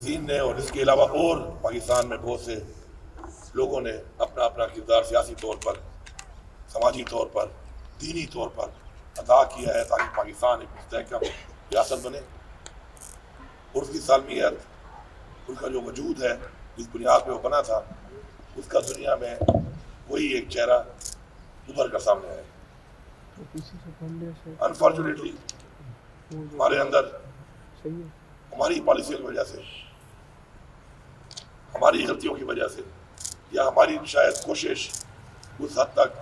دین نے اور اس کے علاوہ اور پاکستان میں بہت سے لوگوں نے اپنا اپنا کردار سیاسی طور پر، سماجی طور پر، دینی طور پر ادا کیا ہے تاکہ پاکستان ایک مستحکم ریاست بنے، اور اس کی سالمیت، اس کا جو وجود ہے جس بنیاد پہ وہ بنا تھا، اس کا دنیا میں وہی ایک چہرہ ابھر کر سامنے آئے۔ انفارچونیٹلی ہمارے اندر ہماری پالیسیوں کی وجہ سے، ہماری غلطیوں کی وجہ سے، یا ہماری شاید کوشش اس حد تک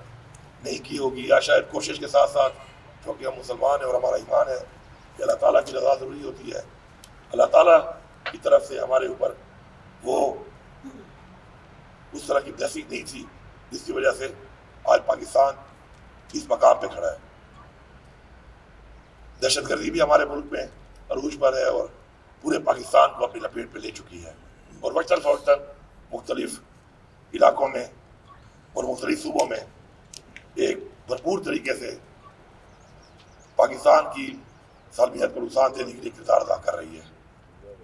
نہیں کی ہوگی، یا شاید کوشش کے ساتھ ساتھ کیونکہ ہم مسلمان ہیں اور ہمارا ایمان ہے کہ اللہ تعالیٰ کی رضا ضروری ہوتی ہے، اللہ تعالیٰ کی طرف سے ہمارے اوپر وہ اس طرح کی بلیسنگ نہیں تھی جس کی وجہ سے آج پاکستان اس مقام پہ کھڑا ہے۔ دہشت گردی بھی ہمارے ملک میں عروج پر ہے اور پورے پاکستان کو اپنی لپیٹ پہ لے چکی ہے، اور وقتاً فوقتاً مختلف علاقوں میں اور مختلف صوبوں میں ایک بھرپور طریقے سے پاکستان کی سالمیت کو نقصان دینے کے لیے کردار ادا کر رہی ہے۔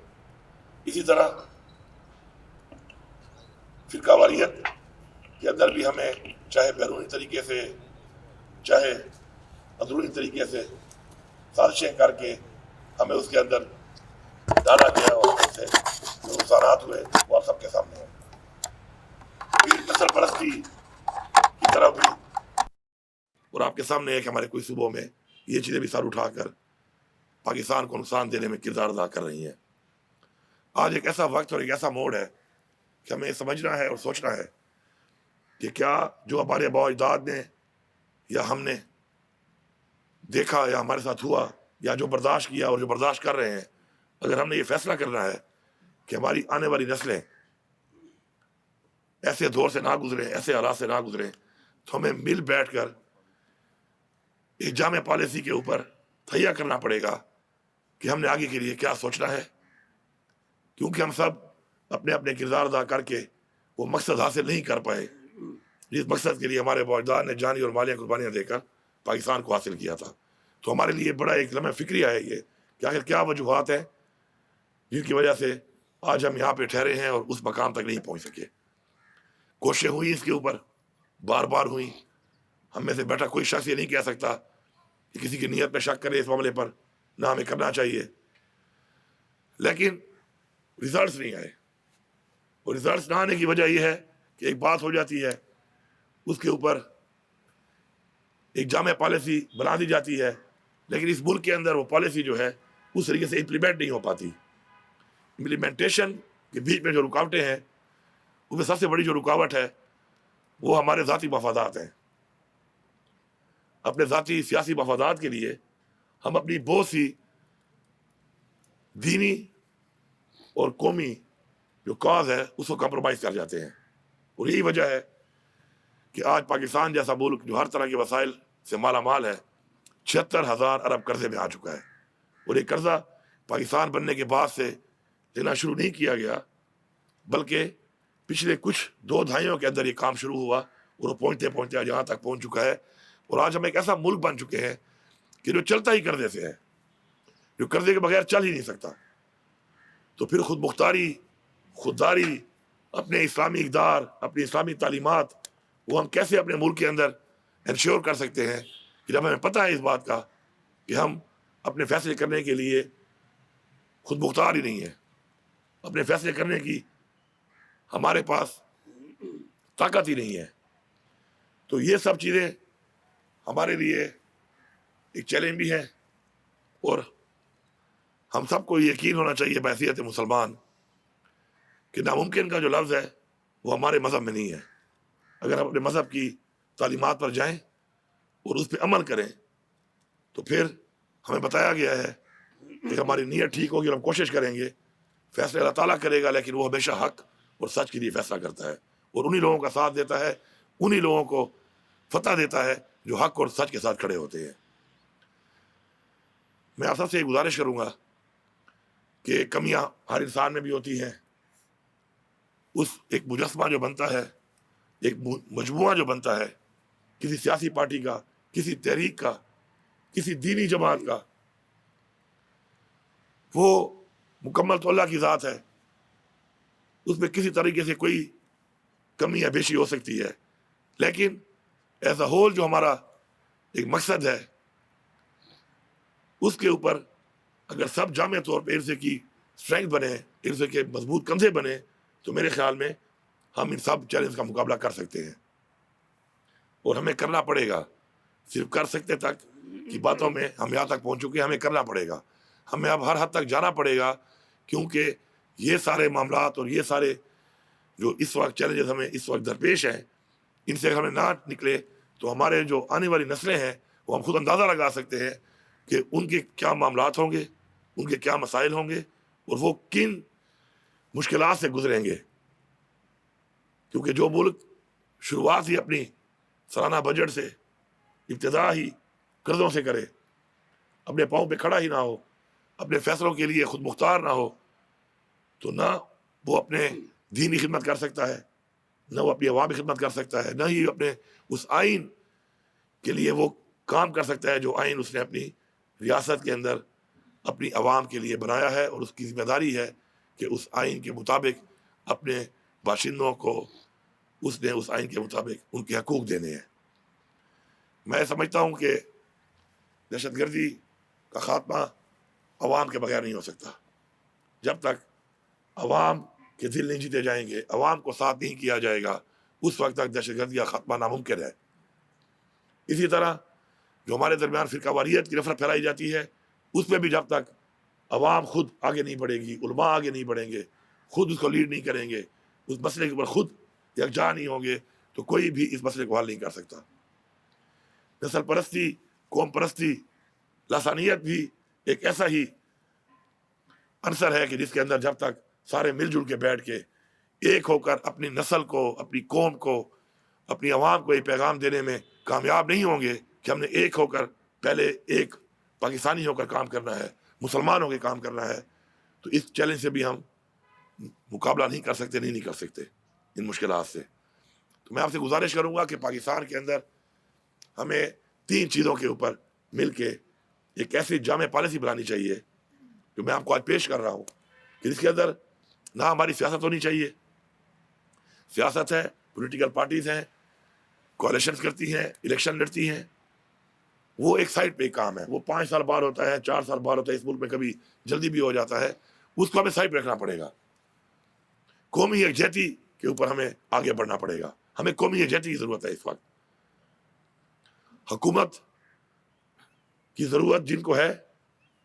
اسی طرح فرقہ واریت کے اندر بھی ہمیں چاہے بیرونی طریقے سے چاہے اندرونی طریقے سے سازشیں کر کے ہمیں اس کے اندر ڈالا گیا، اور اس سے جو نقصانات ہوئے وہ آپ سب کے سامنے ہیں۔ پھر نسل پرستی کی طرف بھی، اور آپ کے سامنے ہے کہ ہمارے کوئی صوبوں میں یہ چیزیں بھی سر اٹھا کر پاکستان کو نقصان دینے میں کردار ادا کر رہی ہیں۔ آج ایک ایسا وقت اور ایک ایسا موڑ ہے کہ ہمیں سمجھنا ہے اور سوچنا ہے کہ کیا جو ہمارے آباء و اجداد نے یا ہم نے دیکھا یا ہمارے ساتھ ہوا یا جو برداشت کیا اور جو برداشت کر رہے ہیں، اگر ہم نے یہ فیصلہ کرنا ہے کہ ہماری آنے والی نسلیں ایسے دور سے نہ گزریں، ایسے حالات سے نہ گزریں، تو ہمیں مل بیٹھ کر ایک جامع پالیسی کے اوپر تہیا کرنا پڑے گا کہ ہم نے آگے کے لیے کیا سوچنا ہے، کیونکہ ہم سب اپنے اپنے کردار ادا کر کے وہ مقصد حاصل نہیں کر پائے جس مقصد کے لیے ہمارے باجدار نے جانی اور مالی قربانیاں دے کر پاکستان کو حاصل کیا تھا۔ تو ہمارے لیے بڑا ایک لمحہ فکری ہے یہ کہ آخر کیا وجوہات ہیں جن کی وجہ سے آج ہم یہاں پہ ٹھہرے ہیں اور اس مقام تک نہیں پہنچ سکے۔ کوششیں ہوئی اس کے اوپر، بار بار ہوئی، ہم میں سے بیٹھا کوئی شخص یہ نہیں کہہ سکتا کہ کسی کی نیت پہ شک کرے اس معاملے پر، نہ ہمیں کرنا چاہیے، لیکن ریزلٹس نہیں آئے، اور ریزلٹس نہ آنے کی وجہ یہ ہے کہ ایک بات ہو جاتی ہے، اس کے اوپر ایک جامع پالیسی بنا دی جاتی ہے، لیکن اس ملک کے اندر وہ پالیسی جو ہے اس طریقے سے امپلیمنٹ نہیں ہو پاتی۔ امپلیمنٹیشن کے بیچ میں جو رکاوٹیں ہیں، اس میں سب سے بڑی جو رکاوٹ ہے وہ ہمارے ذاتی مفادات ہیں۔ اپنے ذاتی سیاسی مفادات کے لیے ہم اپنی بہت سی دینی اور قومی جو کاز ہے اس کو کمپرومائز کر جاتے ہیں، اور یہی وجہ ہے کہ آج پاکستان جیسا ملک جو ہر طرح کے وسائل سے مالا مال ہے، 76,000 ارب قرضے میں آ چکا ہے، اور یہ قرضہ پاکستان بننے کے بعد سے لینا شروع نہیں کیا گیا، بلکہ پچھلے کچھ 2 دہائیوں کے اندر یہ کام شروع ہوا، اور وہ پہنچتے پہنچتے آج یہاں تک پہنچ چکا ہے۔ اور آج ہم ایک ایسا ملک بن چکے ہیں کہ جو چلتا ہی قرضے سے ہے، جو قرضے کے بغیر چل ہی نہیں سکتا۔ تو پھر خود مختاری، خودداری، اپنے اسلامی اقدار، اپنی اسلامی تعلیمات وہ ہم کیسے اپنے ملک کے اندر انشور کر سکتے ہیں کہ جب ہمیں پتہ ہے اس بات کا کہ ہم اپنے فیصلے کرنے کے لیے خود مختار ہی نہیں ہے، اپنے فیصلے کرنے کی ہمارے پاس طاقت ہی نہیں ہے۔ تو یہ سب چیزیں ہمارے لیے ایک چیلنج بھی ہے، اور ہم سب کو یقین ہونا چاہیے بحیثیت مسلمان کہ ناممکن کا جو لفظ ہے وہ ہمارے مذہب میں نہیں ہے۔ اگر ہم اپنے مذہب کی تعلیمات پر جائیں اور اس پہ عمل کریں تو پھر ہمیں بتایا گیا ہے کہ ہماری نیت ٹھیک ہوگی اور ہم کوشش کریں گے، فیصلے اللہ تعالیٰ کرے گا، لیکن وہ ہمیشہ حق اور سچ کے لیے فیصلہ کرتا ہے، اور انہی لوگوں کا ساتھ دیتا ہے، انہی لوگوں کو فتح دیتا ہے جو حق اور سچ کے ساتھ کھڑے ہوتے ہیں۔ میں آپ سب سے ایک گزارش کروں گا کہ کمیاں ہر انسان میں بھی ہوتی ہیں، اس ایک مجسمہ جو بنتا ہے، ایک مجموعہ جو بنتا ہے کسی سیاسی پارٹی کا، کسی تحریک کا، کسی دینی جماعت کا، وہ مکمل تو اللہ کی ذات ہے، اس میں کسی طریقے سے کوئی کمی یا بیشی ہو سکتی ہے، لیکن ایز اے ہول جو ہمارا ایک مقصد ہے اس کے اوپر اگر سب جامع طور پہ ارثے کی اسٹرینگتھ بنے، ارثے کے مضبوط کندھے بنے، تو میرے خیال میں ہم ان سب چیلنج کا مقابلہ کر سکتے ہیں، اور ہمیں کرنا پڑے گا۔ صرف کر سکتے تک کی باتوں میں ہم یہاں تک پہنچ چکے ہیں، ہمیں کرنا پڑے گا، ہمیں اب ہر حد تک جانا پڑے گا، کیونکہ یہ سارے معاملات اور یہ سارے جو اس وقت چیلنجز ہمیں اس وقت درپیش ہیں، ان سے ہمیں نہ نکلے تو ہمارے جو آنے والی نسلیں ہیں وہ ہم خود اندازہ لگا سکتے ہیں کہ ان کے کیا معاملات ہوں گے، ان کے کیا مسائل ہوں گے، اور وہ کن مشکلات سے گزریں گے، کیونکہ جو ملک شروعات ہی اپنی سالانہ بجٹ سے، ابتدا ہی قرضوں سے کرے، اپنے پاؤں پہ کھڑا ہی نہ ہو، اپنے فیصلوں کے لیے خود مختار نہ ہو، تو نہ وہ اپنے دینی خدمت کر سکتا ہے، نہ وہ اپنی عوامی خدمت کر سکتا ہے، نہ ہی اپنے اس آئین کے لیے وہ کام کر سکتا ہے جو آئین اس نے اپنی ریاست کے اندر اپنی عوام کے لیے بنایا ہے، اور اس کی ذمہ داری ہے کہ اس آئین کے مطابق اپنے باشندوں کو اس نے اس آئین کے مطابق ان کے حقوق دینے ہیں۔ میں سمجھتا ہوں کہ دہشت گردی کا خاتمہ عوام کے بغیر نہیں ہو سکتا۔ جب تک عوام کے دل نہیں جیتے جائیں گے، عوام کو ساتھ نہیں کیا جائے گا، اس وقت تک دہشت گردی کا خاتمہ ناممکن ہے۔ اسی طرح جو ہمارے درمیان فرقہ واریت کی نفرت پھیلائی جاتی ہے، اس میں بھی جب تک عوام خود آگے نہیں بڑھے گی، علماء آگے نہیں بڑھیں گے، خود اس کو لیڈ نہیں کریں گے، اس مسئلے کے اوپر خود یکجا نہیں ہوں گے، تو کوئی بھی اس مسئلے کو حل نہیں کر سکتا۔ نسل پرستی، قوم پرستی، لسانیت بھی ایک ایسا ہی عنصر ہے کہ جس کے اندر جب تک سارے مل جل کے بیٹھ کے ایک ہو کر اپنی نسل کو، اپنی قوم کو، اپنی عوام کو یہ پیغام دینے میں کامیاب نہیں ہوں گے کہ ہم نے ایک ہو کر پہلے ایک پاکستانی ہو کر کام کرنا ہے، مسلمان ہو کے کام کرنا ہے، تو اس چیلنج سے بھی ہم مقابلہ نہیں کر سکتے، نہیں کر سکتے ان مشکلات سے۔ تو میں آپ سے گزارش کروں گا کہ پاکستان کے اندر ہمیں 3 چیزوں کے اوپر مل کے ایک ایسی جامع پالیسی بنانی چاہیے جو میں آپ کو آج پیش کر رہا ہوں، کہ جس کے اندر نہ ہماری سیاست ہونی چاہیے، سیاست ہے، پولیٹیکل پارٹیز ہیں، کوalitions کرتی ہیں، الیکشن لڑتی ہیں، وہ ایک سائڈ پہ کام ہے، وہ 5 سال بعد ہوتا ہے، 4 سال بعد ہوتا ہے، اس ملک میں کبھی جلدی بھی ہو جاتا ہے، اس کو ہمیں سائڈ پہ رکھنا پڑے گا۔ قومی یکجہتی کے اوپر ہمیں آگے بڑھنا پڑے گا، ہمیں قومی یکجہتی کی ضرورت ہے۔ اس وقت حکومت کی ضرورت جن کو ہے،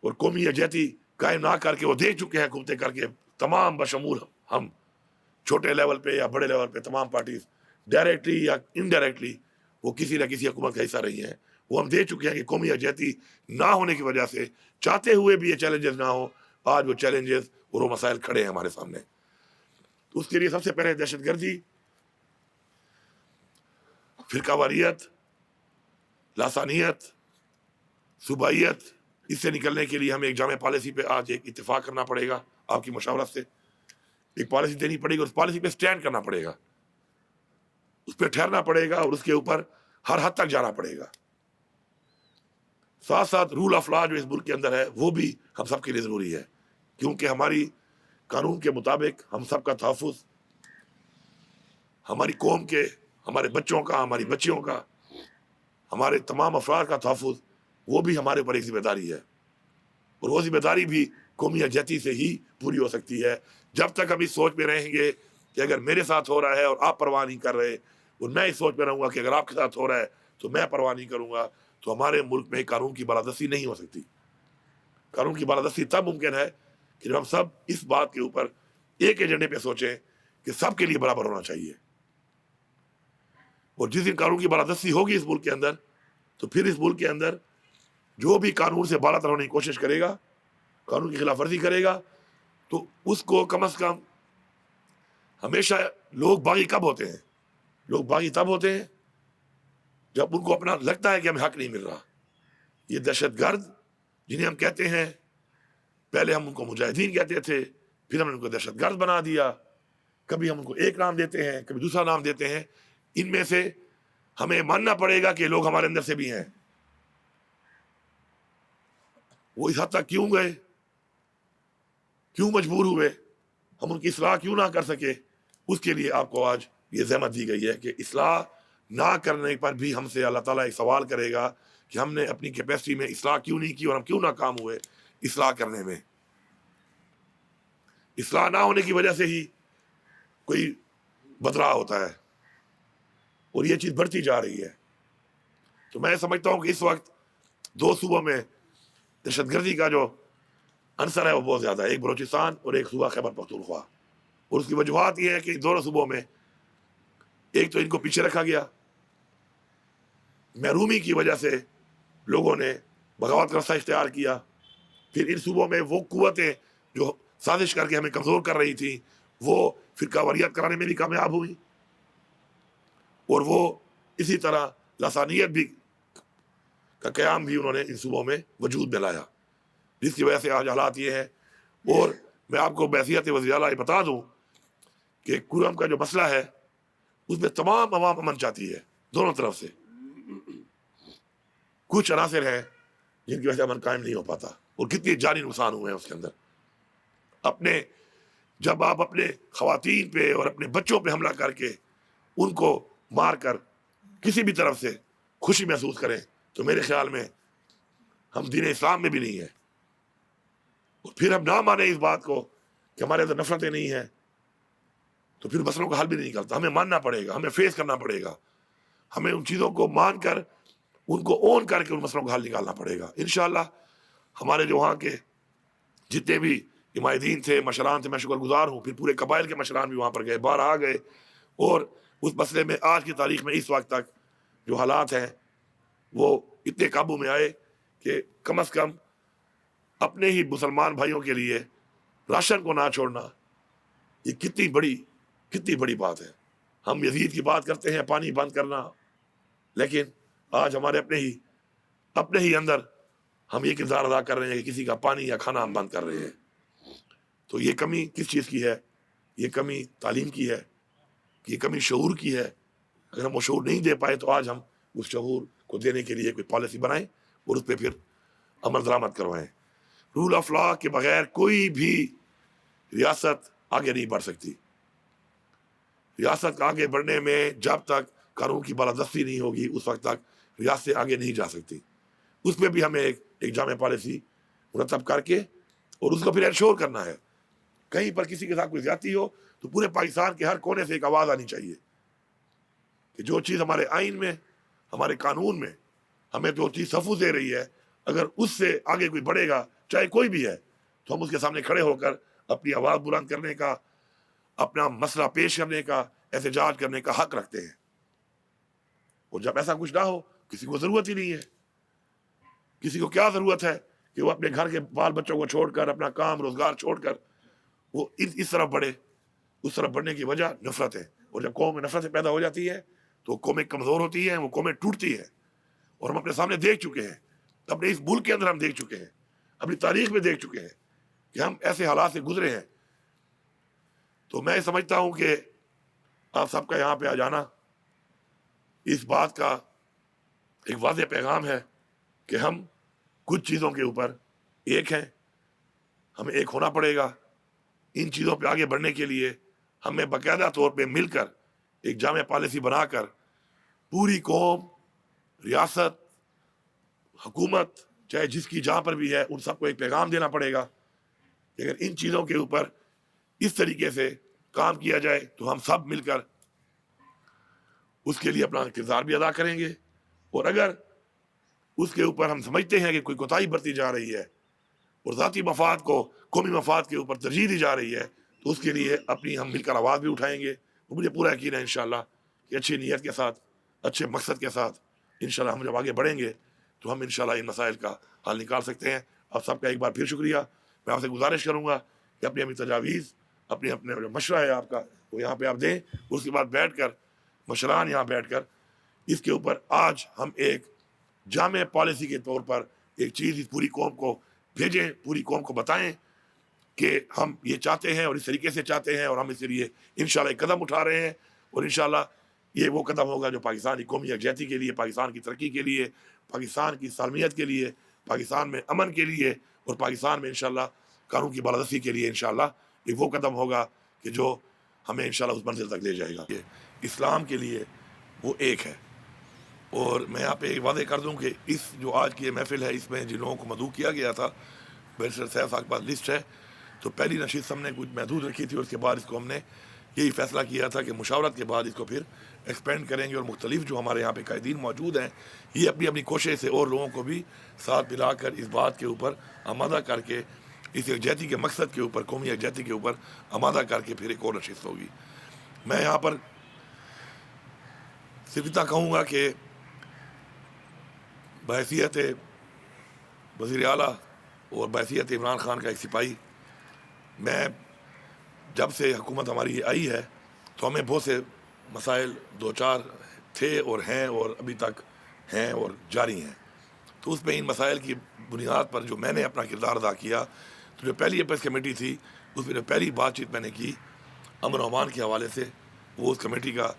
اور قومی یکجہتی قائم نہ کر کے وہ دیکھ چکے ہیں حکومتیں کر کے، تمام بشمول ہم چھوٹے لیول پہ یا بڑے لیول پہ تمام پارٹیز ڈائریکٹلی یا انڈائریکٹلی وہ کسی نہ کسی حکومت کا حصہ رہی ہیں، وہ ہم دیکھ چکے ہیں کہ قومی یکجہتی نہ ہونے کی وجہ سے چاہتے ہوئے بھی یہ چیلنجز نہ ہو، آج وہ چیلنجز اور وہ مسائل کھڑے ہیں ہمارے سامنے۔ تو اس کے لیے سب سے پہلے دہشت گردی، فرقہ واریت، لاسانیت، صوبائیت، اس سے نکلنے کے لیے ہمیں ایک جامع پالیسی پہ آج ایک اتفاق کرنا پڑے گا، آپ کی مشاورت سے ایک پالیسی دینی پڑے گی، اس پالیسی پہ سٹینڈ کرنا پڑے گا، اس پہ ٹھہرنا پڑے گا، اور اس کے اوپر ہر حد تک جانا پڑے گا۔ ساتھ ساتھ رول آف لا جو اس ملک کے اندر ہے وہ بھی ہم سب کے لیے ضروری ہے، کیونکہ ہماری قانون کے مطابق ہم سب کا تحفظ، ہماری قوم کے، ہمارے بچوں کا، ہماری بچیوں کا، ہمارے تمام افراد کا تحفظ، وہ بھی ہمارے اوپر ایک ذمہ داری ہے، اور وہ ذمہ داری بھی قومی یکجہتی سے ہی پوری ہو سکتی ہے۔ جب تک ہم اس سوچ میں رہیں گے کہ اگر میرے ساتھ ہو رہا ہے اور آپ پرواہ نہیں کر رہے، اور میں اس سوچ میں رہوں گا کہ اگر آپ کے ساتھ ہو رہا ہے تو میں پرواہ نہیں کروں گا، تو ہمارے ملک میں قانون کی بالادستی نہیں ہو سکتی۔ قانون کی بالادستی تب ممکن ہے کہ جب ہم سب اس بات کے اوپر ایک ایجنڈے پہ سوچیں کہ سب کے لیے برابر ہونا چاہیے، اور جس دن قانون کی بالادستی ہوگی اس ملک کے اندر، تو پھر اس ملک کے اندر جو بھی قانون سے بالا تر ہونے کی کوشش کرے گا، قانون کی خلاف ورزی کرے گا، تو اس کو کم از کم، ہمیشہ لوگ باغی کب ہوتے ہیں؟ لوگ باغی تب ہوتے ہیں جب ان کو اپنا لگتا ہے کہ ہمیں حق نہیں مل رہا۔ یہ دہشت گرد جنہیں ہم کہتے ہیں، پہلے ہم ان کو مجاہدین کہتے تھے، پھر ہم نے ان کو دہشت گرد بنا دیا، کبھی ہم ان کو ایک نام دیتے ہیں، کبھی دوسرا نام دیتے ہیں، ان میں سے ہمیں ماننا پڑے گا کہ لوگ ہمارے اندر سے بھی ہیں۔ وہ اس حد تک کیوں گئے، کیوں مجبور ہوئے؟ ہم ان کی اصلاح کیوں نہ کر سکے؟ اس کے لیے آپ کو آج یہ زحمت دی گئی ہے کہ اصلاح نہ کرنے پر بھی ہم سے اللہ تعالیٰ ایک سوال کرے گا کہ ہم نے اپنی کیپیسٹی میں اصلاح کیوں نہیں کی اور ہم کیوں ناکام ہوئے اصلاح کرنے میں۔ اصلاح نہ ہونے کی وجہ سے ہی کوئی بدلاؤ ہوتا ہے اور یہ چیز بڑھتی جا رہی ہے۔ تو میں سمجھتا ہوں کہ اس وقت دو صوبوں میں دہشت گردی کا جو عنصر ہے وہ بہت زیادہ ہے، ایک بلوچستان اور ایک صوبہ خیبر پختونخوا، اور اس کی وجوہات یہ ہے کہ دونوں صوبوں میں ایک تو ان کو پیچھے رکھا گیا، محرومی کی وجہ سے لوگوں نے بغاوت کا راستہ اختیار کیا، پھر ان صوبوں میں وہ قوتیں جو سازش کر کے ہمیں کمزور کر رہی تھیں وہ فرقہ واریت کرانے میں بھی کامیاب ہوئی، اور وہ اسی طرح لسانیت بھی کا قیام بھی انہوں نے ان صوبوں میں وجود میں لایا، جس کی وجہ سے آج حالات یہ ہے۔ اور میں آپ کو بحیثیت وزیر اعلیٰ بتا دوں کہ کرم کا جو مسئلہ ہے اس میں تمام عوام امن چاہتی ہے دونوں طرف سے، کچھ عناصر ہیں جن کی وجہ سے امن قائم نہیں ہو پاتا، اور کتنے جانی نقصان ہوئے ہیں اس کے اندر۔ جب آپ اپنے خواتین پہ اور اپنے بچوں پہ حملہ کر کے ان کو مار کر کسی بھی طرف سے خوشی محسوس کریں تو میرے خیال میں ہم دین اسلام میں بھی نہیں ہیں، اور پھر ہم نہ مانیں اس بات کو کہ ہمارے اندر نفرتیں نہیں ہیں تو پھر مسئلوں کا حل بھی نہیں نکلتا۔ ہمیں ماننا پڑے گا، ہمیں فیس کرنا پڑے گا، ہمیں ان چیزوں کو مان کر ان کو اون کر کے ان مسئلوں کا حل نکالنا پڑے گا انشاءاللہ۔ ہمارے جو وہاں کے جتنے بھی عمائدین تھے، مشران تھے، میں شکر گزار ہوں، پھر پورے قبائل کے مشران بھی وہاں پر گئے، باہر آ گئے، اور اس مسئلے میں آج کی تاریخ میں اس وقت تک جو حالات ہیں وہ اتنے قابو میں آئے کہ کم از کم اپنے ہی مسلمان بھائیوں کے لیے راشن کو نہ چھوڑنا یہ کتنی بڑی بات ہے۔ ہم یزید کی بات کرتے ہیں، پانی بند کرنا، لیکن آج ہمارے اپنے ہی اندر ہم یہ کردار ادا کر رہے ہیں کہ کسی کا پانی یا کھانا ہم بند کر رہے ہیں۔ تو یہ کمی کس چیز کی ہے؟ یہ کمی تعلیم کی ہے، یہ کمی شعور کی ہے۔ اگر ہم وہ شعور نہیں دے پائے تو آج ہم اس شعور کو دینے کے لیے کوئی پالیسی بنائیں اور اس پہ پھر عمل درآمد کروائیں۔ رول آف لا کے بغیر کوئی بھی ریاست آگے نہیں بڑھ سکتی۔ ریاست آگے بڑھنے میں جب تک قانون کی بالادستی نہیں ہوگی اس وقت تک ریاستیں آگے نہیں جا سکتی۔ اس میں بھی ہمیں ایک جامع پالیسی مرتب کر کے اور اس کو پھر انشور کرنا ہے۔ کہیں پر کسی کے ساتھ کوئی زیادتی ہو تو پورے پاکستان کے ہر کونے سے ایک آواز آنی چاہیے کہ جو چیز ہمارے آئین میں، ہمارے قانون میں ہمیں جو چیز تحفظ دے رہی ہے، اگر اس سے آگے کوئی بڑھے گا چاہے کوئی بھی ہے تو ہم اس کے سامنے کھڑے ہو کر اپنی آواز بلند کرنے کا، اپنا مسئلہ پیش کرنے کا، احتجاج کرنے کا حق رکھتے ہیں۔ اور جب ایسا کچھ نہ ہو کسی کو ضرورت ہی نہیں ہے۔ کسی کو کیا ضرورت ہے کہ وہ اپنے گھر کے بال بچوں کو چھوڑ کر، اپنا کام روزگار چھوڑ کر وہ اس طرف بڑھے؟ اس طرف بڑھنے کی وجہ نفرت ہے، اور جب قوم میں نفرت پیدا ہو جاتی ہے تو قومیں کمزور ہوتی ہیں، وہ قومیں ٹوٹتی ہیں۔ اور ہم اپنے سامنے دیکھ چکے ہیں، اپنے اس ملک کے اندر ہم دیکھ چکے ہیں، اپنی تاریخ میں دیکھ چکے ہیں کہ ہم ایسے حالات سے گزرے ہیں۔ تو میں سمجھتا ہوں کہ آپ سب کا یہاں پہ آ جانا اس بات کا ایک واضح پیغام ہے کہ ہم کچھ چیزوں کے اوپر ایک ہیں، ہمیں ایک ہونا پڑے گا۔ ان چیزوں پہ آگے بڑھنے کے لیے ہمیں باقاعدہ طور پہ مل کر ایک جامع پالیسی بنا کر پوری قوم، ریاست، حکومت، چاہے جس کی جہاں پر بھی ہے، ان سب کو ایک پیغام دینا پڑے گا کہ اگر ان چیزوں کے اوپر اس طریقے سے کام کیا جائے تو ہم سب مل کر اس کے لیے اپنا کردار بھی ادا کریں گے، اور اگر اس کے اوپر ہم سمجھتے ہیں کہ کوئی کوتاہی برتی جا رہی ہے اور ذاتی مفاد کو قومی مفاد کے اوپر ترجیح دی جا رہی ہے تو اس کے لیے اپنی ہم مل کر آواز بھی اٹھائیں گے۔ مجھے پورا یقین ہے انشاءاللہ کہ اچھی نیت کے ساتھ، اچھے مقصد کے ساتھ انشاءاللہ ہم جب آگے بڑھیں گے تو ہم انشاءاللہ ان مسائل کا حل نکال سکتے ہیں۔ آپ سب کا ایک بار پھر شکریہ۔ میں آپ سے گزارش کروں گا کہ اپنی تجاویز، اپنے جو مشورہ ہے آپ کا وہ یہاں پہ آپ دیں، اس کے بعد بیٹھ کر مشران یہاں بیٹھ کر اس کے اوپر آج ہم ایک جامع پالیسی کے طور پر ایک چیز اس پوری قوم کو بھیجیں، پوری قوم کو بتائیں کہ ہم یہ چاہتے ہیں اور اس طریقے سے چاہتے ہیں، اور ہم اس لیے انشاءاللہ ایک قدم اٹھا رہے ہیں، اور انشاءاللہ یہ وہ قدم ہوگا جو پاکستان کی قومی یکجہتی کے لیے، پاکستان کی ترقی کے لیے، پاکستان کی سالمیت کے لیے، پاکستان میں امن کے لیے، اور پاکستان میں انشاءاللہ قانون کی بالادستی کے لیے انشاءاللہ یہ وہ قدم ہوگا کہ جو ہمیں انشاءاللہ اس منزل تک لے جائے گا. اسلام کے لیے وہ ایک ہے. اور میں یہاں پہ واضح کر دوں کہ اس جو آج کی یہ محفل ہے اس میں جن لوگوں کو مدعو کیا گیا تھا، بیرسٹر صاحب کے پاس لسٹ ہے، تو پہلی نشست ہم نے کچھ محدود رکھی تھی اور اس کے بعد اس کو ہم نے یہی فیصلہ کیا تھا کہ مشاورت کے بعد اس کو پھر ایکسپینڈ کریں گے. اور مختلف جو ہمارے یہاں پہ قائدین موجود ہیں یہ اپنی اپنی کوشش سے اور لوگوں کو بھی ساتھ ملا کر اس بات کے اوپر آمادہ کر کے اس یکجہتی کے مقصد کے اوپر، قومی یکجہتی کے اوپر آمادہ کر کے پھر ایک اور نشست ہوگی. میں یہاں پر صرف اتنا کہوں گا کہ بحیثیت وزیر اعلیٰ اور بحیثیت عمران خان کا ایک سپاہی، میں جب سے حکومت ہماری آئی ہے تو ہمیں بہت سے مسائل دو چار تھے اور ہیں اور ابھی تک ہیں اور جاری ہیں. تو اس میں ان مسائل کی بنیاد پر جو میں نے اپنا کردار ادا کیا، تو جو پہلی اپیس کمیٹی تھی اس میں جو پہلی بات چیت میں نے کی امن و امان کے حوالے سے، وہ اس کمیٹی کا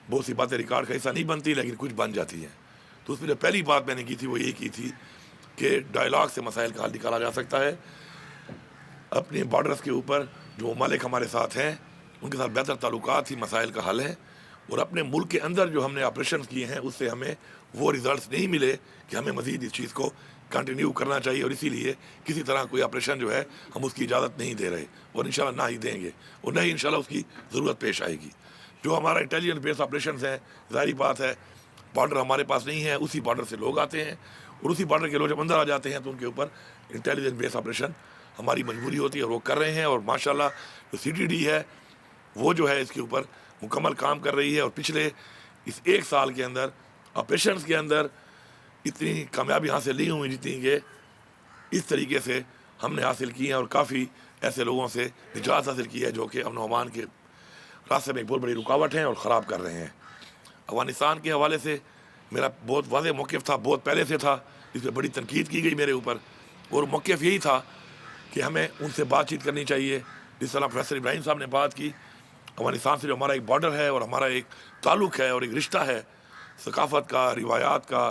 بہت سی باتیں ریکارڈ کا حصہ نہیں بنتی لیکن کچھ بن جاتی ہیں. تو اس میں جو پہلی بات میں نے کی تھی وہ یہی کی تھی کہ ڈائلاگ سے مسائل کا حل نکالا جا سکتا ہے. اپنے بارڈرز کے اوپر جو ممالک ہمارے ساتھ ہیں ان کے ساتھ بہتر تعلقات ہی مسائل کا حل ہے. اور اپنے ملک کے اندر جو ہم نے آپریشنز کیے ہیں اس سے ہمیں وہ ریزلٹس نہیں ملے کہ ہمیں مزید اس چیز کو کنٹینیو کرنا چاہیے، اور اسی لیے کسی طرح کوئی آپریشن جو ہے ہم اس کی اجازت نہیں دے رہے اور انشاءاللہ نہ ہی دیں گے، اور نہ ہی انشاءاللہ اس کی ضرورت پیش آئے گی. جو ہمارا انٹیلیجنس بیس آپریشنز ہیں، ظاہری بات ہے بارڈر ہمارے پاس نہیں ہے، اسی بارڈر سے لوگ آتے ہیں اور اسی بارڈر کے لوگ جب اندر آ جاتے ہیں تو ان کے اوپر انٹیلیجنس بیس آپریشن ہماری مجبوری ہوتی ہے اور وہ کر رہے ہیں. اور ماشاءاللہ جو سی ٹی ڈی ہے وہ جو ہے اس کے اوپر مکمل کام کر رہی ہے، اور پچھلے اس ایک سال کے اندر آپریشنز کے اندر اتنی کامیابی حاصل نہیں ہوئی جتنی کہ اس طریقے سے ہم نے حاصل کی ہیں، اور کافی ایسے لوگوں سے نجات حاصل کی ہے جو کہ امن و امان کے راستے میں ایک بہت بڑی رکاوٹ ہیں اور خراب کر رہے ہیں. افغانستان کے حوالے سے میرا بہت واضح موقف تھا، بہت پہلے سے تھا، جس میں بڑی تنقید کی گئی میرے اوپر، اور موقف یہی تھا کہ ہمیں ان سے بات چیت کرنی چاہیے. جس طرح پروفیسر ابراہیم صاحب نے بات کی، افغانستان سے جو ہمارا ایک بارڈر ہے اور ہمارا ایک تعلق ہے اور ایک رشتہ ہے ثقافت کا، روایات کا،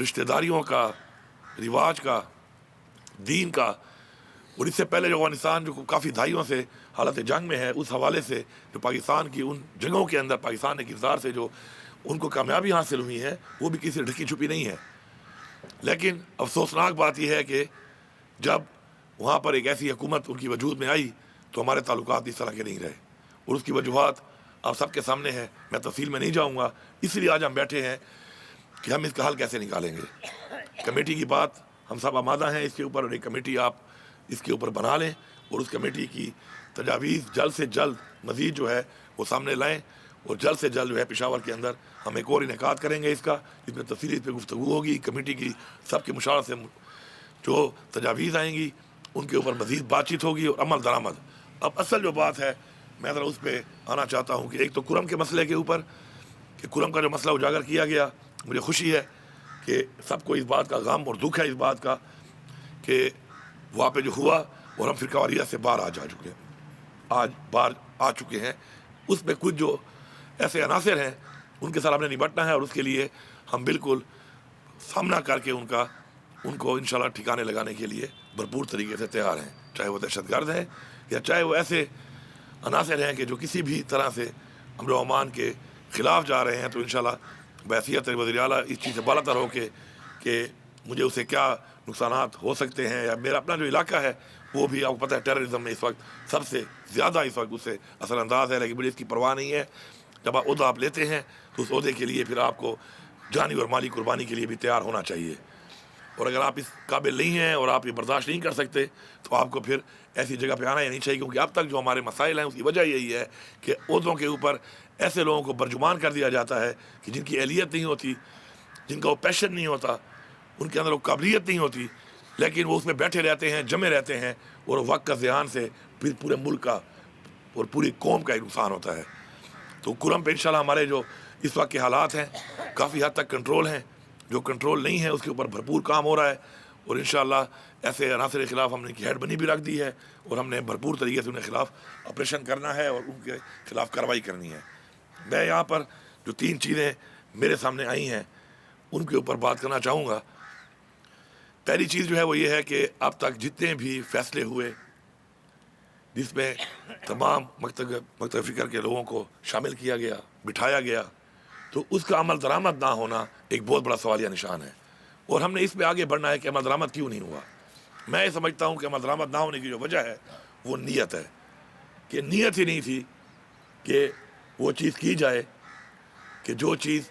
رشتہ داریوں کا، رواج کا، دین کا، اور اس سے پہلے جو افغانستان جو کافی دہائیوں سے حالت جنگ میں ہے، اس حوالے سے جو پاکستان کی ان جنگوں کے اندر پاکستان کے کردار سے جو ان کو کامیابی حاصل ہوئی ہے وہ بھی کسی ڈھکی چھپی نہیں ہے. لیکن افسوسناک بات یہ ہے کہ جب وہاں پر ایک ایسی حکومت ان کی وجود میں آئی تو ہمارے تعلقات اس طرح کے نہیں رہے، اور اس کی وجوہات آپ سب کے سامنے ہیں، میں تفصیل میں نہیں جاؤں گا. اس لیے آج ہم بیٹھے ہیں کہ ہم اس کا حل کیسے نکالیں گے. کمیٹی کی بات ہم سب آمادہ ہیں اس کے اوپر، اور ایک کمیٹی آپ اس کے اوپر بنا لیں اور اس کمیٹی کی تجاویز جلد سے جلد مزید جو ہے وہ سامنے لائیں، اور جلد سے جلد جو ہے پشاور کے اندر ہم ایک اور انعقاد کریں گے اس کا، جس میں تفصیلی اس پہ گفتگو ہوگی. کمیٹی کی سب کے مشاورت سے جو تجاویز آئیں گی ان کے اوپر مزید بات چیت ہوگی اور عمل درآمد. اب اصل جو بات ہے میں ذرا اس پہ آنا چاہتا ہوں کہ ایک تو کرم کے مسئلے کے اوپر، کہ کرم کا جو مسئلہ اجاگر کیا گیا، مجھے خوشی ہے کہ سب کو اس بات کا غم اور دکھ ہے اس بات کا کہ وہاں پہ جو ہوا اور ہم فرقہ واریت سے باہر آ چکے ہیں. اس میں کچھ جو ایسے عناصر ہیں ان کے ساتھ ہم نے نمٹنا ہے، اور اس کے لیے ہم بالکل سامنا کر کے ان کو انشاءاللہ ٹھکانے لگانے کے لیے بھرپور طریقے سے تیار ہیں، چاہے وہ دہشت گرد ہیں یا چاہے وہ ایسے عناصر ہیں کہ جو کسی بھی طرح سے امن و امان کے خلاف جا رہے ہیں. تو انشاءاللہ بحیثیت وزیر اعلیٰ اس چیز سے بالا تر ہو کہ مجھے اسے کیا نقصانات ہو سکتے ہیں، یا میرا اپنا جو علاقہ ہے وہ بھی آپ کو پتہ ہے ٹیررزم میں اس وقت سب سے زیادہ اس وقت اس سے اثر انداز ہے، لیکن مجھے اس کی پرواہ نہیں ہے. جب آپ عہدہ آپ لیتے ہیں تو اس عہدے کے لیے پھر آپ کو جانی اور مالی قربانی کے لیے بھی تیار ہونا چاہیے، اور اگر آپ اس قابل نہیں ہیں اور آپ یہ برداشت نہیں کر سکتے تو آپ کو پھر ایسی جگہ پہ آنا ہی نہیں چاہیے. کیونکہ اب تک جو ہمارے مسائل ہیں اس کی وجہ یہی ہے کہ عہدوں کے اوپر ایسے لوگوں کو برجمان کر دیا جاتا ہے کہ جن کی اہلیت نہیں ہوتی، جن کا وہ پیشن نہیں ہوتا، ان کے اندر وہ قابلیت نہیں ہوتی، لیکن وہ اس میں بیٹھے رہتے ہیں، جمے رہتے ہیں، اور وقت کا ذہان سے پھر پورے ملک کا اور پوری قوم کا ایک نقصان ہوتا ہے. تو کرم پہ انشاءاللہ ہمارے جو اس وقت کے حالات ہیں کافی حد تک کنٹرول ہیں، جو کنٹرول نہیں ہے اس کے اوپر بھرپور کام ہو رہا ہے، اور انشاءاللہ ایسے عناصر کے خلاف ہم نے کی ہیڈ بنی بھی رکھ دی ہے، اور ہم نے بھرپور طریقے سے ان کے خلاف آپریشن کرنا ہے اور ان کے خلاف کارروائی کرنی ہے. میں یہاں پر جو 3 چیزیں میرے سامنے آئی ہیں ان کے اوپر بات کرنا چاہوں گا. پہلی چیز جو ہے وہ یہ ہے کہ اب تک جتنے بھی فیصلے ہوئے جس میں تمام مکتب فکر کے لوگوں کو شامل کیا گیا، بٹھایا گیا، تو اس کا عمل درآمد نہ ہونا ایک بہت بڑا سوالیہ نشان ہے۔ اور ہم نے اس پہ آگے بڑھنا ہے کہ عمل درآمد کیوں نہیں ہوا۔ میں یہ سمجھتا ہوں کہ عمل درآمد نہ ہونے کی جو وجہ ہے وہ نیت ہے، کہ نیت ہی نہیں تھی کہ وہ چیز کی جائے کہ جو چیز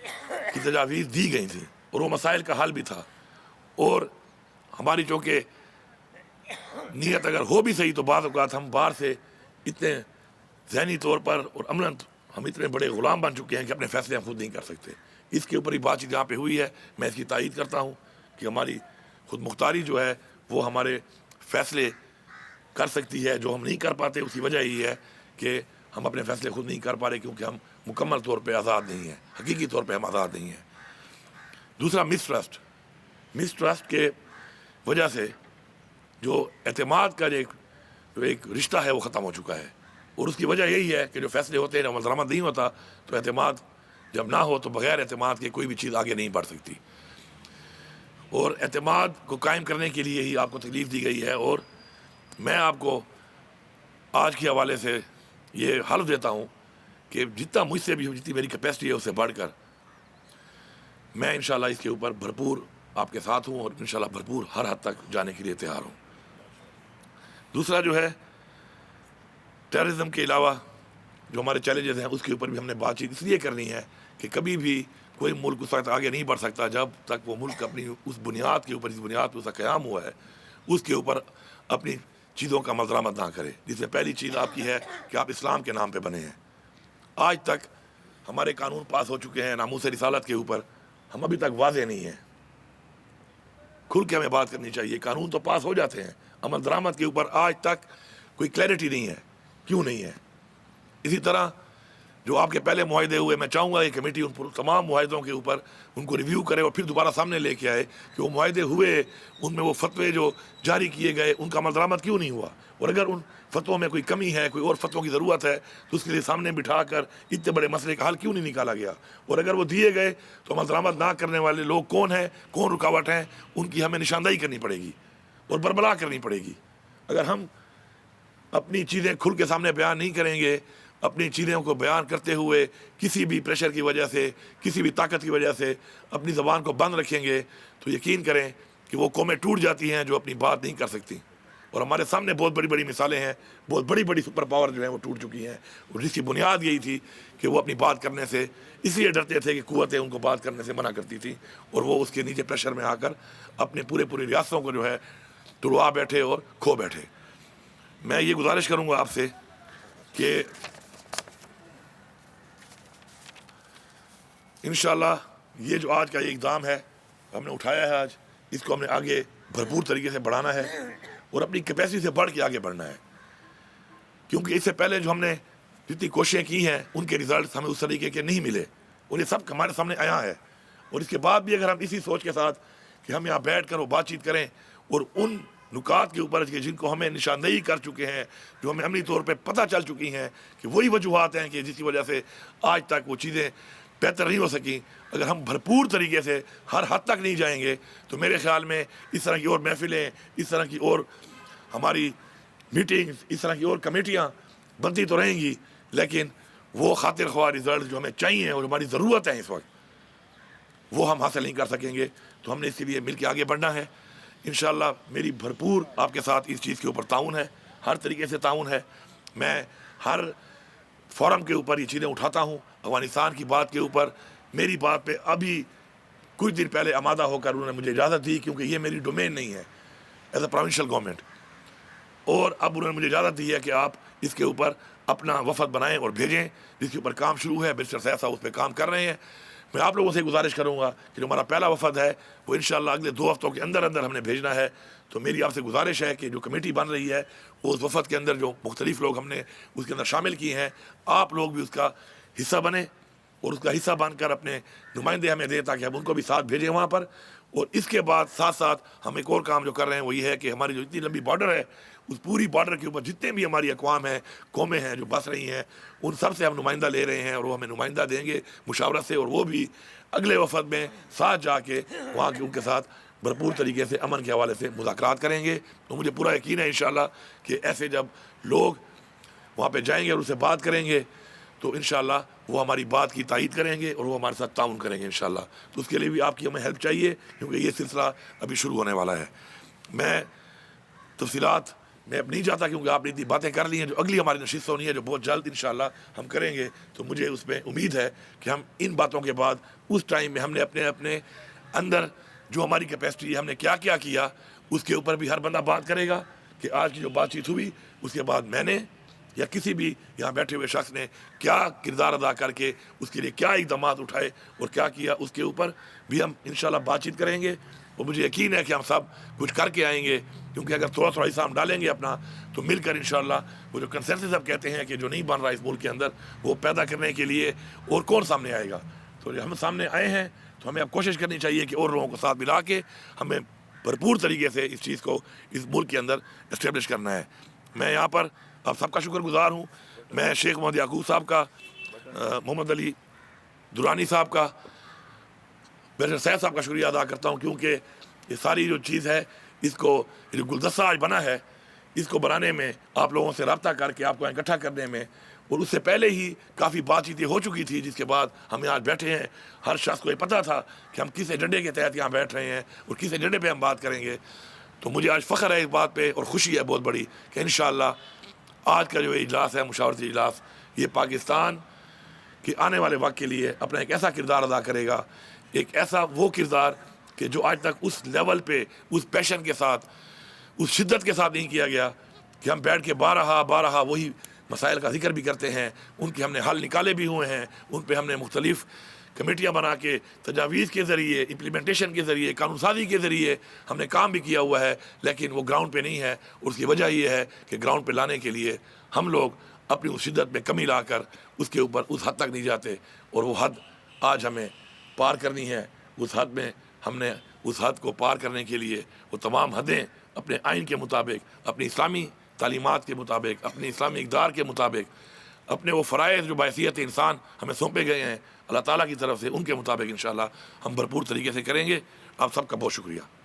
کی تجاویز دی گئی تھی، اور وہ مسائل کا حل بھی تھا۔ اور ہماری چونکہ نیت اگر ہو بھی صحیح تو بعض اوقات ہم باہر سے اتنے ذہنی طور پر اور عملاً ہم اتنے بڑے غلام بن چکے ہیں کہ اپنے فیصلے ہم خود نہیں کر سکتے۔ اس کے اوپر ہی بات چیت جہاں پہ ہوئی ہے، میں اس کی تائید کرتا ہوں کہ ہماری خود مختاری جو ہے وہ ہمارے فیصلے کر سکتی ہے۔ جو ہم نہیں کر پاتے اس کی وجہ یہی ہے کہ ہم اپنے فیصلے خود نہیں کر پا رہے، کیونکہ ہم مکمل طور پہ آزاد نہیں ہیں، حقیقی طور پہ ہم آزاد نہیں ہیں۔ دوسرا مس ٹرسٹ کے وجہ سے جو اعتماد کا جو ایک رشتہ ہے وہ ختم ہو چکا ہے، اور اس کی وجہ یہی ہے کہ جو فیصلے ہوتے ہیں عمل درآمد نہیں ہوتا، تو اعتماد جب نہ ہو تو بغیر اعتماد کے کوئی بھی چیز آگے نہیں بڑھ سکتی۔ اور اعتماد کو قائم کرنے کے لیے ہی آپ کو تکلیف دی گئی ہے، اور میں آپ کو آج کے حوالے سے یہ حلف دیتا ہوں کہ جتنا مجھ سے بھی جتنی میری کیپیسٹی ہے اس سے بڑھ کر میں انشاءاللہ اس کے اوپر بھرپور آپ کے ساتھ ہوں، اور انشاءاللہ بھرپور ہر حد تک جانے کے لیے تیار ہوں۔ دوسرا جو ہے ٹیررزم کے علاوہ جو ہمارے چیلنجز ہیں اس کے اوپر بھی ہم نے بات چیت اس لیے کرنی ہے کہ کبھی بھی کوئی ملک اس وقت آگے نہیں بڑھ سکتا جب تک وہ ملک اپنی اس بنیاد کے اوپر، جس بنیاد پہ اس کا قیام ہوا ہے، اس کے اوپر اپنی چیزوں کا عمل درآمد نہ کرے۔ جس میں پہلی چیز آپ کی ہے کہ آپ اسلام کے نام پہ بنے ہیں۔ آج تک ہمارے قانون پاس ہو چکے ہیں ناموس رسالت کے اوپر، ہم ابھی تک واضح نہیں ہیں۔ کھل کے ہمیں بات کرنی چاہیے۔ قانون تو پاس ہو جاتے ہیں، عمل درآمد کے اوپر آج تک کوئی کلیئرٹی نہیں ہے۔ کیوں نہیں ہے؟ اسی طرح جو آپ کے پہلے معاہدے ہوئے، میں چاہوں گا یہ کمیٹی ان تمام معاہدوں کے اوپر ان کو ریویو کرے اور پھر دوبارہ سامنے لے کے آئے کہ وہ معاہدے ہوئے، ان میں وہ فتوے جو جاری کیے گئے ان کا عمل درآمد کیوں نہیں ہوا، اور اگر ان فتووں میں کوئی کمی ہے، کوئی اور فتووں کی ضرورت ہے تو اس کے لیے سامنے بٹھا کر اتنے بڑے مسئلے کا حل کیوں نہیں نکالا گیا، اور اگر وہ دیے گئے تو عمل درآمد نہ کرنے والے لوگ کون ہیں، کون رکاوٹ ہیں، ان کی ہمیں نشاندہی کرنی پڑے گی اور بربلا کرنی پڑے گی۔ اگر ہم اپنی چیزیں کھل کے سامنے بیان نہیں کریں گے، اپنی چیزوں کو بیان کرتے ہوئے کسی بھی پریشر کی وجہ سے، کسی بھی طاقت کی وجہ سے اپنی زبان کو بند رکھیں گے، تو یقین کریں کہ وہ قومیں ٹوٹ جاتی ہیں جو اپنی بات نہیں کر سکتی۔ اور ہمارے سامنے بہت بڑی بڑی مثالیں ہیں، بہت بڑی بڑی سپر پاور جو ہیں وہ ٹوٹ چکی ہیں، اور جس کی بنیاد یہی تھی کہ وہ اپنی بات کرنے سے اس لیے ڈرتے تھے کہ قوتیں ان کو بات کرنے سے منع کرتی تھی، اور وہ اس کے نیچے پریشر میں آ کر اپنے پوری ریاستوں کو جو ہے تڑوا بیٹھے اور کھو بیٹھے۔ میں یہ گزارش کروں گا آپ سے کہ انشاءاللہ یہ جو آج کا یہ اقدام ہے ہم نے اٹھایا ہے آج، اس کو ہم نے آگے بھرپور طریقے سے بڑھانا ہے اور اپنی کیپیسٹی سے بڑھ کے آگے بڑھنا ہے، کیونکہ اس سے پہلے جو ہم نے جتنی کوششیں کی ہیں ان کے ریزلٹس ہمیں اس طریقے کے نہیں ملے، اور یہ سب ہمارے سامنے آیا ہے۔ اور اس کے بعد بھی اگر ہم اسی سوچ کے ساتھ کہ ہم یہاں بیٹھ کر وہ بات چیت کریں اور ان نکات کے اوپر جن کو ہمیں نشاندہی کر چکے ہیں، جو ہمیں عملی طور پہ پتہ چل چکی ہیں کہ وہی وجوہات ہیں کہ جس کی وجہ سے آج تک وہ چیزیں بہتر نہیں ہو سکیں، اگر ہم بھرپور طریقے سے ہر حد تک نہیں جائیں گے تو میرے خیال میں اس طرح کی اور محفلیں، اس طرح کی اور ہماری میٹنگز، اس طرح کی اور کمیٹیاں بنتی تو رہیں گی، لیکن وہ خاطر خواہ رزلٹ جو ہمیں چاہیے اور ہماری ضرورت ہے اس وقت وہ ہم حاصل نہیں کر سکیں گے۔ تو ہم نے اس کے لیے مل کے آگے بڑھنا ہے۔ انشاءاللہ میری بھرپور آپ کے ساتھ اس چیز کے اوپر تعاون ہے، ہر طریقے سے تعاون ہے۔ میں ہر فورم کے اوپر یہ چیزیں اٹھاتا ہوں، افغانستان کی بات کے اوپر میری بات پہ ابھی کچھ دن پہلے آمادہ ہو کر انہوں نے مجھے اجازت دی، کیونکہ یہ میری ڈومین نہیں ہے ایز اے پروونشل گورنمنٹ، اور اب انہوں نے مجھے اجازت دی ہے کہ آپ اس کے اوپر اپنا وفد بنائیں اور بھیجیں، جس کے اوپر کام شروع ہے۔ برسٹر سیف صاحب اس پہ کام کر رہے ہیں۔ میں آپ لوگوں سے گزارش کروں گا کہ جو ہمارا پہلا وفد ہے وہ انشاءاللہ اگلے 2 ہفتوں کے اندر ہم نے بھیجنا ہے۔ تو میری آپ سے گزارش ہے کہ جو کمیٹی بن رہی ہے اس وفد کے اندر جو مختلف لوگ ہم نے اس کے اندر شامل کیے ہیں، آپ لوگ بھی اس کا حصہ بنیں اور اس کا حصہ بن کر اپنے نمائندے ہمیں دیں تاکہ ہم ان کو بھی ساتھ بھیجیں وہاں پر۔ اور اس کے بعد ساتھ ساتھ ہم ایک اور کام جو کر رہے ہیں وہ یہ ہے کہ ہماری جو اتنی لمبی بارڈر ہے اس پوری بارڈر کے اوپر جتنے بھی ہماری اقوام ہیں، قومیں ہیں جو بس رہی ہیں، ان سب سے ہم نمائندہ لے رہے ہیں، اور وہ ہمیں نمائندہ دیں گے مشاورت سے، اور وہ بھی اگلے وفد میں ساتھ جا کے وہاں کے ان کے ساتھ بھرپور طریقے سے امن کے حوالے سے مذاکرات کریں گے۔ تو مجھے پورا یقین ہے انشاءاللہ کہ ایسے جب لوگ وہاں پہ جائیں گے اور اسے بات کریں گے تو انشاءاللہ وہ ہماری بات کی تائید کریں گے اور وہ ہمارے ساتھ تعاون کریں گے انشاءاللہ. تو اس کے لیے بھی آپ کی ہمیں ہیلپ چاہیے کیونکہ یہ سلسلہ ابھی شروع ہونے والا ہے. میں تفصیلات میں اب نہیں جاتا کیونکہ آپ نے اتنی باتیں کر لی ہیں. جو اگلی ہماری نشست ہونی ہے جو بہت جلد انشاءاللہ ہم کریں گے, تو مجھے اس میں امید ہے کہ ہم ان باتوں کے بعد اس ٹائم میں ہم نے اپنے اندر جو ہماری کیپیسٹی ہے ہم نے کیا کیا اس کے اوپر بھی ہر بندہ بات کرے گا کہ آج کی جو بات چیت ہوئی اس کے بعد میں نے یا کسی بھی یہاں بیٹھے ہوئے شخص نے کیا کردار ادا کر کے اس کے لیے کیا اقدامات اٹھائے اور کیا کیا, اس کے اوپر بھی ہم انشاءاللہ بات چیت کریں گے. اور مجھے یقین ہے کہ ہم سب کچھ کر کے آئیں گے کیونکہ اگر تھوڑا تھوڑا حصہ ہم ڈالیں گے اپنا تو مل کر انشاءاللہ وہ جو کنسنسس اب کہتے ہیں کہ جو نہیں بن رہا اس ملک کے اندر وہ پیدا کرنے کے لیے اور کون سامنے آئے گا. تو ہم سامنے آئے ہیں تو ہمیں اب کوشش کرنی چاہیے کہ اور لوگوں کو ساتھ ملا کے ہمیں بھرپور طریقے سے اس چیز کو اس ملک کے اندر اسٹیبلش کرنا ہے. میں یہاں پر آپ سب کا شکر گزار ہوں. میں شیخ محمد یعقوب صاحب کا, محمد علی درانی صاحب کا, بیرسٹر سید صاحب کا شکریہ ادا کرتا ہوں کیونکہ یہ ساری جو چیز ہے اس کو جو گلدستہ آج بنا ہے اس کو بنانے میں آپ لوگوں سے رابطہ کر کے آپ کو اکٹھا کرنے میں اور اس سے پہلے ہی کافی بات چیتیں ہو چکی تھی جس کے بعد ہم آج بیٹھے ہیں. ہر شخص کو یہ پتہ تھا کہ ہم کس ایجنڈے کے تحت یہاں بیٹھ رہے ہیں اور کس ایجنڈے پہ ہم بات کریں گے. تو مجھے آج فخر ہے اس بات پہ اور خوشی ہے بہت بڑی کہ انشاءاللہ آج کا جو اجلاس ہے مشاورتی اجلاس یہ پاکستان کہ آنے والے وقت کے لیے اپنا ایک ایسا کردار ادا کرے گا, ایک ایسا وہ کردار کہ جو آج تک اس لیول پہ اس پیشن کے ساتھ اس شدت کے ساتھ نہیں کیا گیا کہ ہم بیٹھ کے بارہا وہی مسائل کا ذکر بھی کرتے ہیں. ان کے ہم نے حل نکالے بھی ہوئے ہیں, ان پہ ہم نے مختلف کمیٹیاں بنا کے تجاویز کے ذریعے, امپلیمنٹیشن کے ذریعے, قانون سازی کے ذریعے ہم نے کام بھی کیا ہوا ہے لیکن وہ گراؤنڈ پہ نہیں ہے. اور اس کی وجہ یہ ہے کہ گراؤنڈ پہ لانے کے لیے ہم لوگ اپنی اس شدت میں کمی لا کر اس کے اوپر اس حد تک نہیں جاتے اور وہ حد آج ہمیں پار کرنی ہے. اس حد میں ہم نے اس حد کو پار کرنے کے لیے وہ تمام حدیں اپنے آئین کے مطابق, اپنی اسلامی تعلیمات کے مطابق, اپنی اسلامی اقدار کے مطابق, اپنے وہ فرائض جو باحثیت انسان ہمیں سونپے گئے ہیں اللہ تعالیٰ کی طرف سے ان کے مطابق انشاءاللہ ہم بھرپور طریقے سے کریں گے. آپ سب کا بہت شکریہ.